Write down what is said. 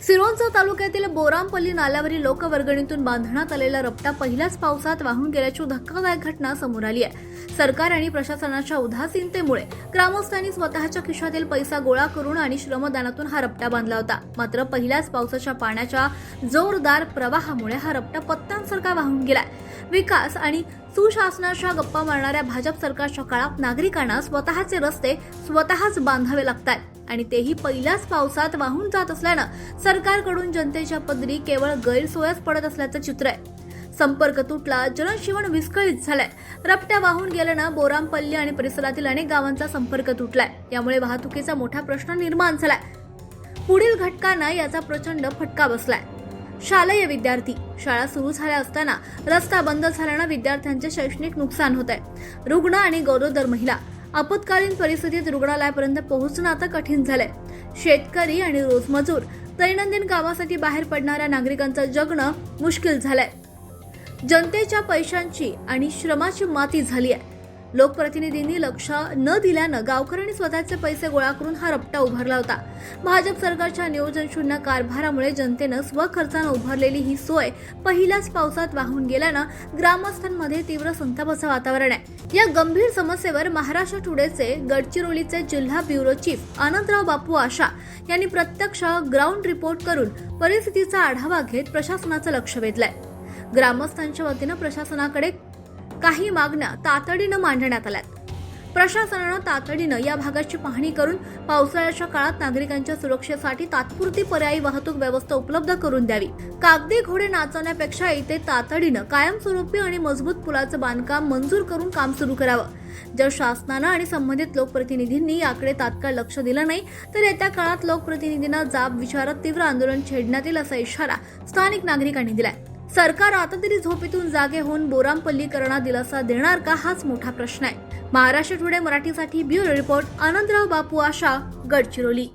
सिरोंचा तालुक्यातील बोरामपल्ली नाल्यावरील लोकवर्गणीतून बांधण्यात आलेला रपटा पहिल्याच पावसात वाहून गेल्याची धक्कादायक घटना समोर आली आहे। सरकार आणि प्रशासनाच्या उदासीनतेमुळे ग्रामस्थांनी स्वतःच्या खिशातील पैसा गोळा करून आणि श्रमदानातून हा रपटा बांधला होता। मात्र पहिल्याच पावसाच्या पाण्याच्या जोरदार प्रवाहामुळे हा रपटा पत्त्यांसारखा वाहून गेलाय। विकास आणि सुशासनाच्या गप्पा मारणाऱ्या भाजप सरकारच्या काळात नागरिकांना स्वतःचे रस्ते स्वतःच बांधावे लागतात आणि तेही पहिल्याच पावसात वाहून जात असल्यानं सरकारकडून जनतेच्या पदरी केवळ गैरसोयच पडत असल्याचं चित्र आहे। संपर्क तुटला, जनजीवन विस्कळीत झालंय। रपट्या वाहून गेल्यानं बोरामपल्ली आणि परिसरातील अनेक गावांचा संपर्क तुटलाय। यामुळे वाहतुकीचा मोठा प्रश्न निर्माण झालाय। पुढील घटकांना याचा प्रचंड फटका बसलाय। शालेय विद्यार्थी शाळा सुरू झाल्या असताना रस्ता बंद झाल्यानं विद्यार्थ्यांचे शैक्षणिक नुकसान होत आहे। रुग्ण आणि गरोदर महिला आपत्कालीन परिस्थितीत रुग्णालयापर्यंत पोहोचणं आता कठीण झालंय। शेतकरी आणि रोजमजूर दैनंदिन कामासाठी बाहेर पडणाऱ्या नागरिकांचं जगणं मुश्किल झालंय। जनतेच्या पैशांची आणि श्रमाची माती झाली आहे। लोकप्रतिनिधींनी लक्ष न दिल्यानं गावकऱ्यांनी स्वतःचे पैसे गोळा करून हा रपटा उभारला होता। भाजप सरकारच्या नियोजन शून्य कारभारामुळे जनतेनं स्वखर्चानं उभारलेली ही सोय पहिल्याच पावसात वाहून गेल्यानं ग्रामस्थांमध्ये तीव्र संतापाचं वातावरण आहे। या गंभीर समस्येवर महाराष्ट्र टुडेचे गडचिरोलीचे जिल्हा ब्युरो चीफ आनंदराव बापू आशा यांनी प्रत्यक्ष ग्राउंड रिपोर्ट करून परिस्थितीचा आढावा घेत प्रशासनाचं लक्ष वेधलंय। ग्रामस्थांच्या वतीनं प्रशासनाकडे काही मागण्या तातडीनं मांडण्यात आल्यात। प्रशासनानं तातडीनं या भागाची पाहणी करून पावसाळ्याच्या काळात नागरिकांच्या सुरक्षेसाठी तात्पुरती पर्यायी वाहतूक व्यवस्था उपलब्ध करून द्यावी। कागदी घोडे नाचवण्यापेक्षा इथे तातडीनं कायमस्वरूपी आणि मजबूत पुलाचं बांधकाम मंजूर करून काम सुरू करावं। जर शासनानं आणि संबंधित लोकप्रतिनिधींनी याकडे तात्काळ लक्ष दिलं नाही तर येत्या काळात लोकप्रतिनिधींना जाब विचारत तीव्र आंदोलन छेडण्यात येईल असा इशारा स्थानिक नागरिकांनी दिलाय। सरकार आता तरी झोपेतून जागे होऊन बोरामपल्लीकरांना दिलासा देणार का, हाच मोठा प्रश्न आहे। महाराष्ट्र टुडे मराठीसाठी ब्युरो रिपोर्ट आनंदराव बापू आशा, गडचिरोली।